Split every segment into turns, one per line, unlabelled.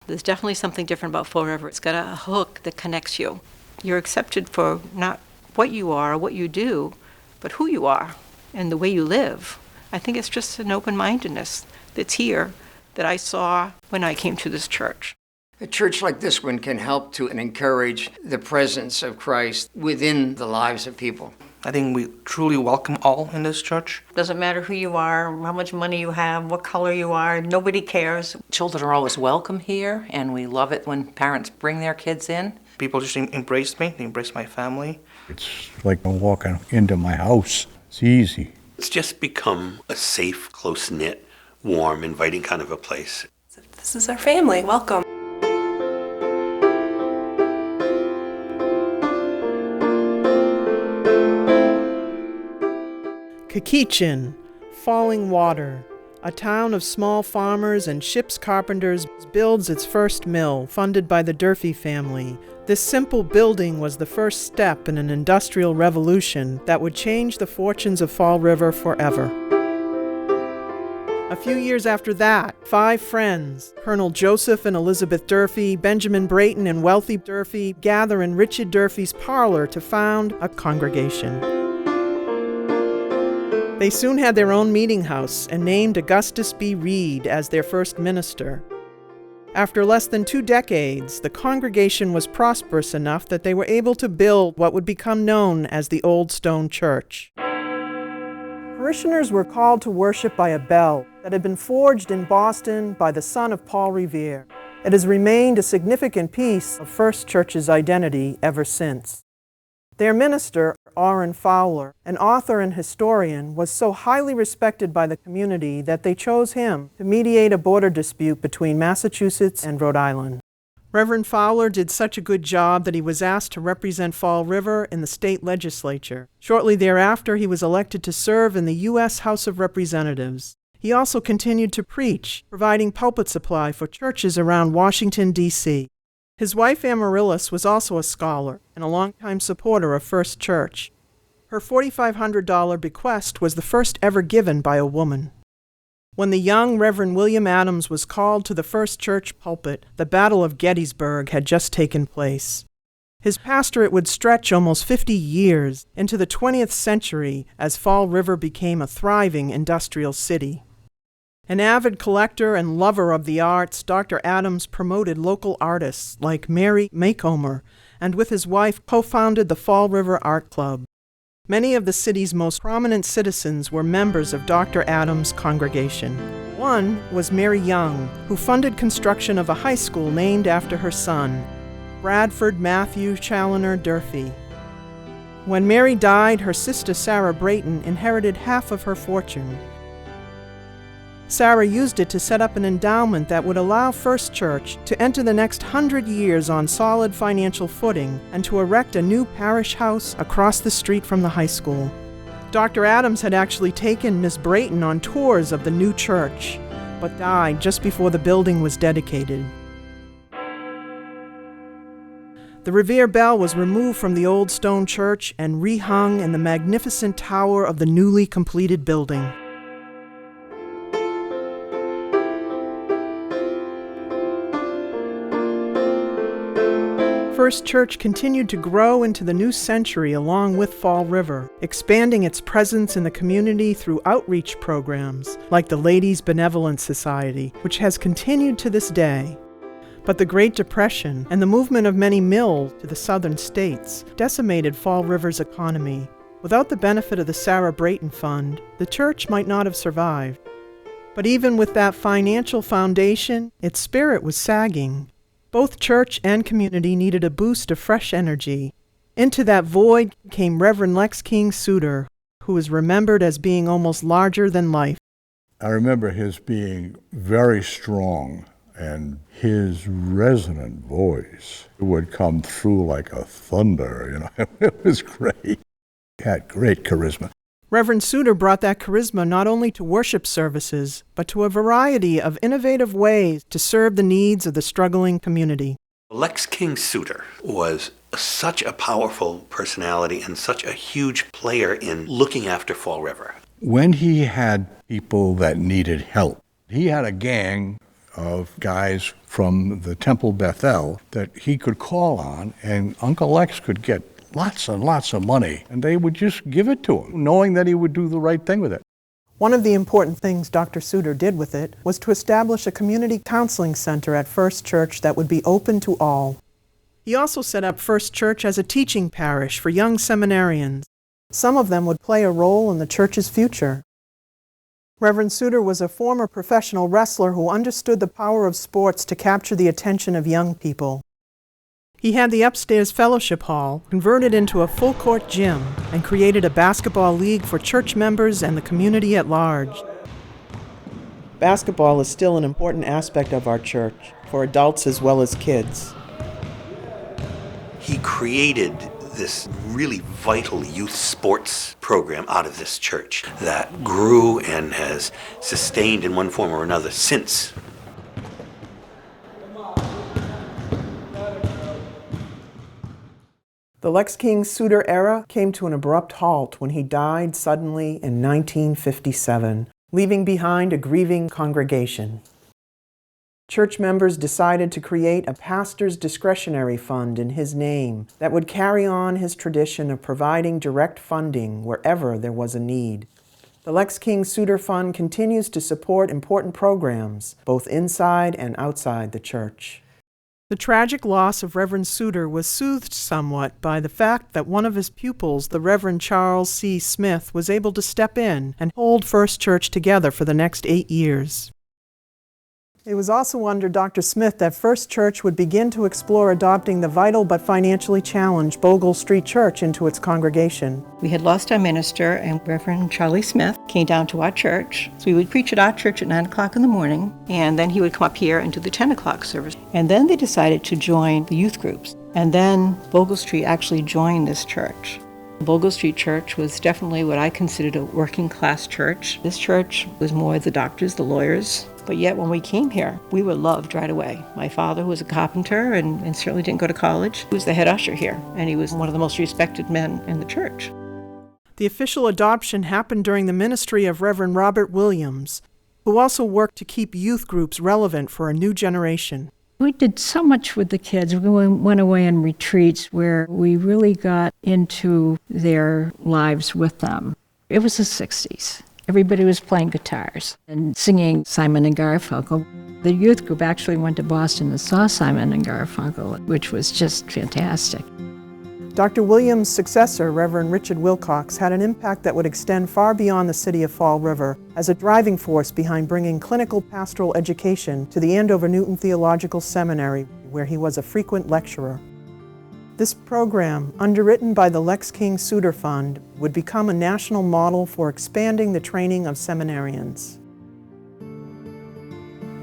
There's definitely something different about Fall River. It's got a hook that connects you. You're accepted for not what you are or what you do, but who you are and the way you live. I think it's just an open-mindedness that's here that I saw when I came to this church.
A church like this one can help to encourage the presence of Christ within the lives of people.
I think we truly welcome all in this church.
Doesn't matter who you are, how much money you have, what color you are, nobody cares.
Children are always welcome here, and we love it when parents bring their kids in.
People just embrace me, they embrace my family.
It's like I'm walking into my house. It's easy.
It's just become a safe, close-knit, warm, inviting kind of a place.
This is our family. Welcome.
Congregational, Falling Water, a town of small farmers and ship's carpenters, builds its first mill, funded by the Durfee family. This simple building was the first step in an industrial revolution that would change the fortunes of Fall River forever. A few years after that, 5 friends, Colonel Joseph and Elizabeth Durfee, Benjamin Brayton and Wealthy Durfee, gather in Richard Durfee's parlor to found a congregation. They soon had their own meeting house and named Augustus B. Reed as their first minister. After less than 2 decades, the congregation was prosperous enough that they were able to build what would become known as the Old Stone Church. Parishioners were called to worship by a bell that had been forged in Boston by the son of Paul Revere. It has remained a significant piece of First Church's identity ever since. Their minister, Orrin Fowler, an author and historian, was so highly respected by the community that they chose him to mediate a border dispute between Massachusetts and Rhode Island. Reverend Fowler did such a good job that he was asked to represent Fall River in the state legislature. Shortly thereafter, he was elected to serve in the U.S. House of Representatives. He also continued to preach, providing pulpit supply for churches around Washington, D.C. His wife Amaryllis was also a scholar and a longtime supporter of First Church. Her $4,500 bequest was the first ever given by a woman. When the young Reverend William Adams was called to the First Church pulpit, the Battle of Gettysburg had just taken place. His pastorate would stretch almost 50 years into the 20th century as Fall River became a thriving industrial city. An avid collector and lover of the arts, Dr. Adams promoted local artists like Mary Macomber, and with his wife co-founded the Fall River Art Club. Many of the city's most prominent citizens were members of Dr. Adams' congregation. One was Mary Young, who funded construction of a high school named after her son, Bradford Matthew Challoner Durfee. When Mary died, her sister Sarah Brayton inherited half of her fortune. Sarah used it to set up an endowment that would allow First Church to enter the next 100 years on solid financial footing and to erect a new parish house across the street from the high school. Dr. Adams had actually taken Miss Brayton on tours of the new church, but died just before the building was dedicated. The Revere Bell was removed from the old stone church and rehung in the magnificent tower of the newly completed building. First Church continued to grow into the new century along with Fall River, expanding its presence in the community through outreach programs like the Ladies' Benevolent Society, which has continued to this day. But the Great Depression and the movement of many mills to the southern states decimated Fall River's economy. Without the benefit of the Sarah Brayton Fund, the church might not have survived. But even with that financial foundation, its spirit was sagging. Both church and community needed a boost of fresh energy. Into that void came Reverend Lex King Suter, who is remembered as being almost larger than life.
I remember his being very strong, and his resonant voice would come through like a thunder, It was great. He had great charisma.
Reverend Suter brought that charisma not only to worship services, but to a variety of innovative ways to serve the needs of the struggling community.
Lex King Suter was such a powerful personality and such a huge player in looking after Fall River.
When he had people that needed help, he had a gang of guys from the Temple Bethel that he could call on, and Uncle Lex could get lots and lots of money, and they would just give it to him, knowing that he would do the right thing with it.
One of the important things Dr. Suter did with it was to establish a community counseling center at First Church that would be open to all. He also set up First Church as a teaching parish for young seminarians. Some of them would play a role in the church's future. Reverend Suter was a former professional wrestler who understood the power of sports to capture the attention of young people. He had the upstairs fellowship hall converted into a full-court gym and created a basketball league for church members and the community at large. Basketball is still an important aspect of our church, for adults as well as kids.
He created this really vital youth sports program out of this church that grew and has sustained in one form or another since.
The Lex King Suter era came to an abrupt halt when he died suddenly in 1957, leaving behind a grieving congregation. Church members decided to create a pastor's discretionary fund in his name that would carry on his tradition of providing direct funding wherever there was a need. The Lex King Suter Fund continues to support important programs, both inside and outside the church. The tragic loss of Reverend Suter was soothed somewhat by the fact that one of his pupils, the Reverend Charles C. Smith, was able to step in and hold First Church together for the next 8 years. It was also under Dr. Smith that First Church would begin to explore adopting the vital but financially challenged Bogle Street Church into its congregation.
We had lost our minister, and Reverend Charlie Smith came down to our church. So we would preach at our church at 9 o'clock in the morning, and then he would come up here and do the 10 o'clock service. And then they decided to join the youth groups. And then Bogle Street actually joined this church. Bogle Street Church was definitely what I considered a working class church. This church was more the doctors, the lawyers. But yet when we came here, we were loved right away. My father, who was a carpenter and certainly didn't go to college, was the head usher here, and he was one of the most respected men in the church.
The official adoption happened during the ministry of Reverend Robert Williams, who also worked to keep youth groups relevant for a new generation.
We did so much with the kids. We went away on retreats where we really got into their lives with them. It was the 60s. Everybody was playing guitars and singing Simon and Garfunkel. The youth group actually went to Boston and saw Simon and Garfunkel, which was just fantastic.
Dr. Williams' successor, Reverend Richard Wilcox, had an impact that would extend far beyond the city of Fall River as a driving force behind bringing clinical pastoral education to the Andover Newton Theological Seminary, where he was a frequent lecturer. This program, underwritten by the Lex King Suter Fund, would become a national model for expanding the training of seminarians.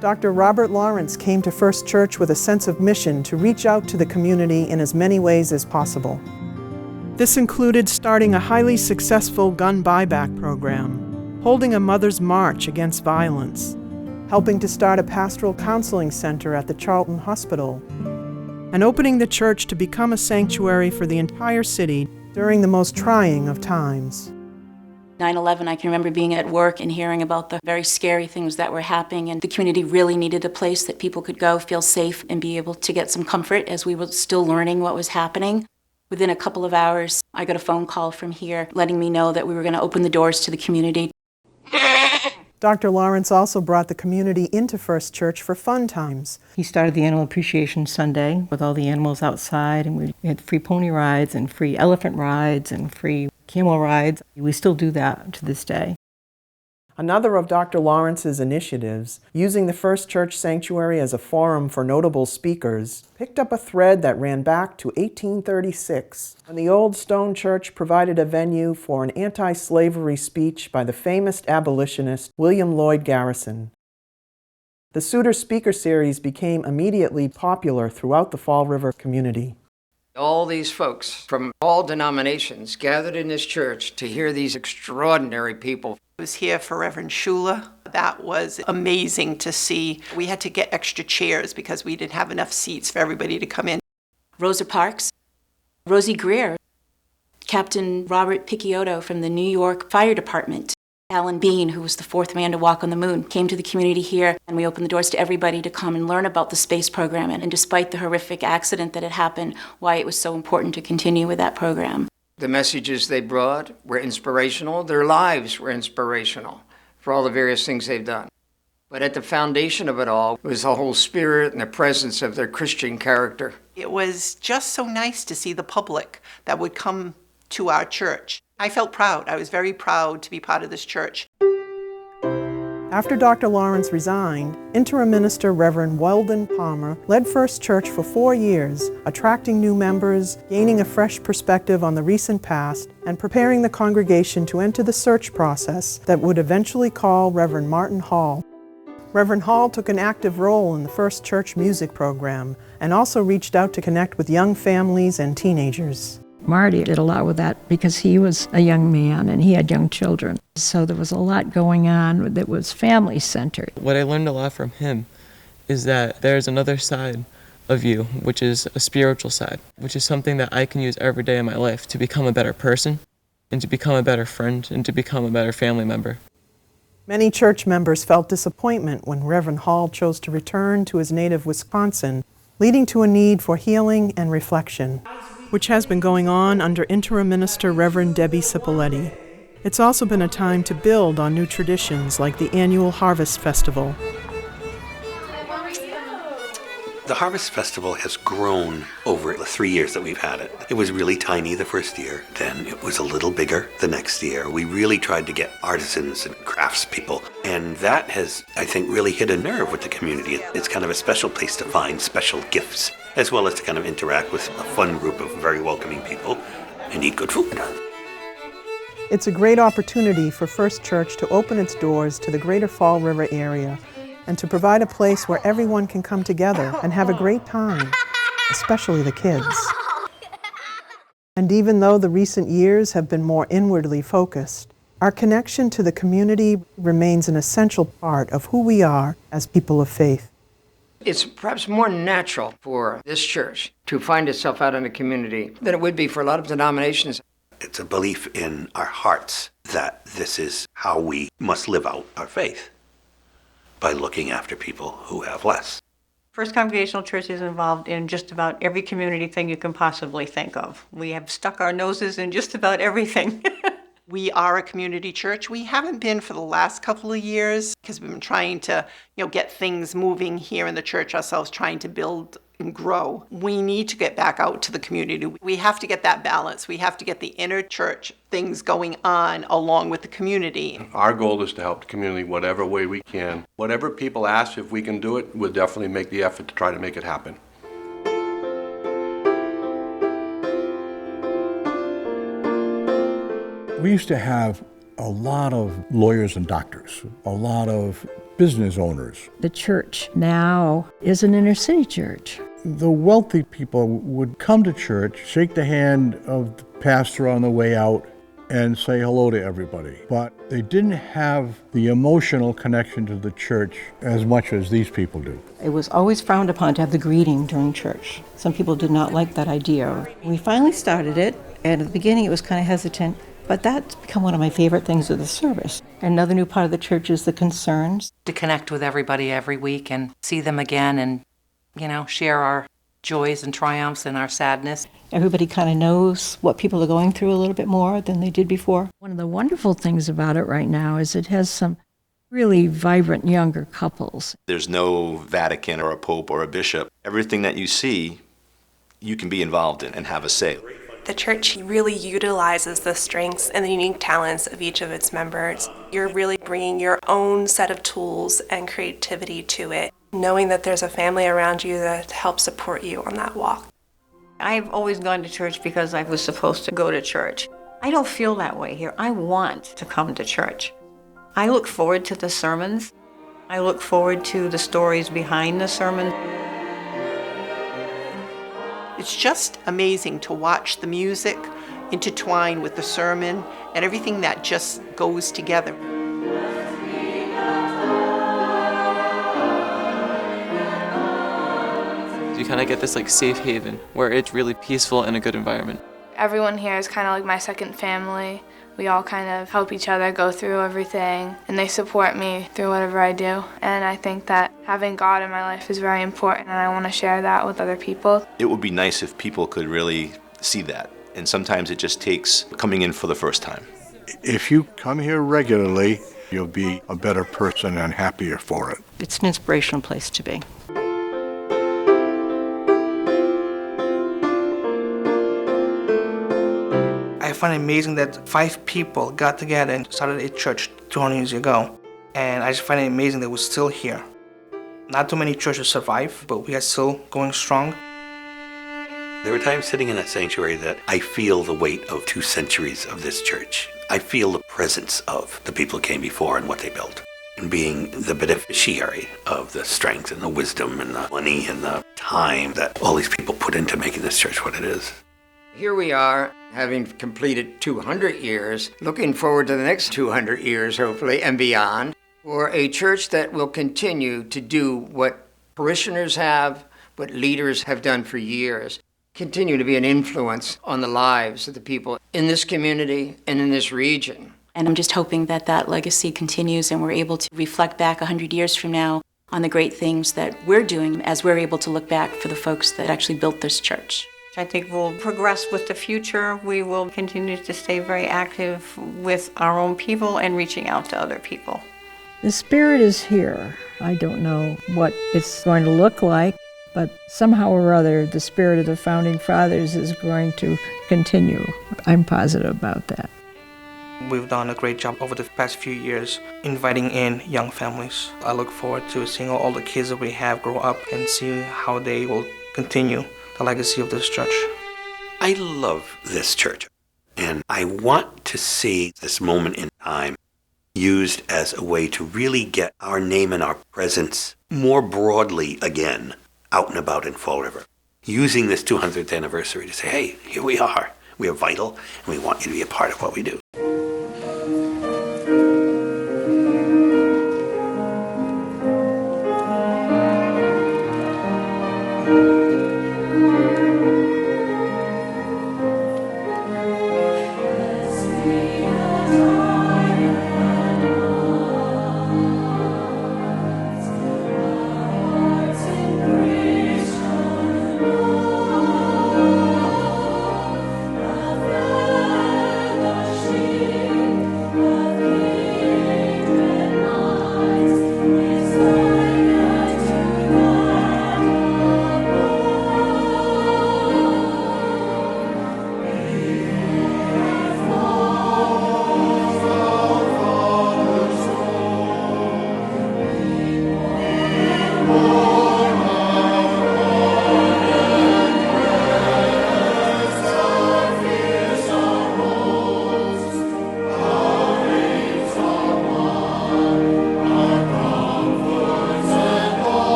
Dr. Robert Lawrence came to First Church with a sense of mission to reach out to the community in as many ways as possible. This included starting a highly successful gun buyback program, holding a Mother's March against violence, helping to start a pastoral counseling center at the Charlton Hospital, and opening the church to become a sanctuary for the entire city during the most trying of times.
9/11, I can remember being at work and hearing about the very scary things that were happening, and the community really needed a place that people could go, feel safe, and be able to get some comfort as we were still learning what was happening. Within a couple of hours, I got a phone call from here letting me know that we were going to open the doors to the community.
Dr. Lawrence also brought the community into First Church for fun times.
He started the Animal Appreciation Sunday with all the animals outside, and we had free pony rides and free elephant rides and free camel rides. We still do that to this day.
Another of Dr. Lawrence's initiatives, using the First Church Sanctuary as a forum for notable speakers, picked up a thread that ran back to 1836, when the Old Stone Church provided a venue for an anti-slavery speech by the famous abolitionist William Lloyd Garrison. The Suter Speaker Series became immediately popular throughout the Fall River community.
All these folks from all denominations gathered in this church to hear these extraordinary people.
I was here for Reverend Shula. That was amazing to see. We had to get extra chairs because we didn't have enough seats for everybody to come in.
Rosa Parks, Rosie Greer, Captain Robert Picciotto from the New York Fire Department. Alan Bean, who was the fourth man to walk on the moon, came to the community here, and we opened the doors to everybody to come and learn about the space program, and despite the horrific accident that had happened, why it was so important to continue with that program.
The messages they brought were inspirational. Their lives were inspirational for all the various things they've done. But at the foundation of it all was the whole spirit and the presence of their Christian character.
It was just so nice to see the public that would come to our church. I felt proud. I was very proud to be part of this church.
After Dr. Lawrence resigned, interim minister Reverend Weldon Palmer led First Church for 4 years, attracting new members, gaining a fresh perspective on the recent past, and preparing the congregation to enter the search process that would eventually call Reverend Martin Hall. Reverend Hall took an active role in the First Church music program and also reached out to connect with young families and teenagers.
Marty did a lot with that because he was a young man and he had young children. So there was a lot going on that was family-centered.
What I learned a lot from him is that there's another side of you, which is a spiritual side, which is something that I can use every day in my life to become a better person and to become a better friend and to become a better family member.
Many church members felt disappointment when Reverend Hall chose to return to his native Wisconsin, leading to a need for healing and reflection, which has been going on under interim minister Reverend Debbie Cipolletti. It's also been a time to build on new traditions like the annual Harvest Festival.
The Harvest Festival has grown over the 3 years that we've had it. It was really tiny the first year, then it was a little bigger the next year. We really tried to get artisans and craftspeople, and that has, I think, really hit a nerve with the community. It's kind of a special place to find special gifts, as well as to kind of interact with a fun group of very welcoming people and eat good food.
It's a great opportunity for First Church to open its doors to the greater Fall River area and to provide a place where everyone can come together and have a great time, especially the kids. And even though the recent years have been more inwardly focused, our connection to the community remains an essential part of who we are as people of faith.
It's perhaps more natural for this church to find itself out in the community than it would be for a lot of denominations.
It's a belief in our hearts that this is how we must live out our faith, by looking after people who have less.
First Congregational Church is involved in just about every community thing you can possibly think of. We have stuck our noses in just about everything.
We are a community church. We haven't been for the last couple of years because we've been trying to, get things moving here in the church ourselves, trying to build and grow. We need to get back out to the community. We have to get that balance. We have to get the inner church things going on along with the community.
Our goal is to help the community whatever way we can. Whatever people ask, if we can do it, we'll definitely make the effort to try to make it happen.
We used to have a lot of lawyers and doctors, a lot of business owners.
The church now is an inner city church.
The wealthy people would come to church, shake the hand of the pastor on the way out, and say hello to everybody. But they didn't have the emotional connection to the church as much as these people do.
It was always frowned upon to have the greeting during church. Some people did not like that idea. We finally started it, and at the beginning it was kind of hesitant, but that's become one of my favorite things of the service. Another new part of the church is the concerns.
To connect with everybody every week and see them again and, share our joys and triumphs and our sadness.
Everybody kind of knows what people are going through a little bit more than they did before.
One of the wonderful things about it right now is it has some really vibrant younger couples.
There's no Vatican or a pope or a bishop. Everything that you see, you can be involved in and have a say.
The church really utilizes the strengths and the unique talents of each of its members. You're really bringing your own set of tools and creativity to it, knowing that there's a family around you that helps support you on that walk.
I've always gone to church because I was supposed to go to church. I don't feel that way here. I want to come to church. I look forward to the sermons. I look forward to the stories behind the sermon.
It's just amazing to watch the music intertwine with the sermon and everything that just goes together.
You kind of get this safe haven where it's really peaceful and a good environment.
Everyone here is kind of like my second family. We all kind of help each other go through everything, and they support me through whatever I do. And I think that having God in my life is very important, and I want to share that with other people.
It would be nice if people could really see that. And sometimes it just takes coming in for the first time.
If you come here regularly, you'll be a better person and happier for it.
It's an inspirational place to be.
I find it amazing that 5 people got together and started a church 200 years ago. And I just find it amazing that we're still here. Not too many churches survive, but we are still going strong.
There are times sitting in that sanctuary that I feel the weight of 2 centuries of this church. I feel the presence of the people who came before and what they built. And being the beneficiary of the strength and the wisdom and the money and the time that all these people put into making this church what it is.
Here we are, having completed 200 years, looking forward to the next 200 years, hopefully, and beyond, for a church that will continue to do what parishioners have, what leaders have done for years, continue to be an influence on the lives of the people in this community and in this region.
And I'm just hoping that that legacy continues and we're able to reflect back 100 years from now on the great things that we're doing as we're able to look back for the folks that actually built this church.
I think we'll progress with the future. We will continue to stay very active with our own people and reaching out to other people.
The Spirit is here. I don't know what it's going to look like, but somehow or other, the spirit of the Founding Fathers is going to continue. I'm positive about that.
We've done a great job over the past few years inviting in young families. I look forward to seeing all the kids that we have grow up and see how they will continue the legacy of this church.
I love this church, and I want to see this moment in time used as a way to really get our name and our presence more broadly again out and about in Fall River. Using this 200th anniversary to say, hey, here we are vital, and we want you to be a part of what we do.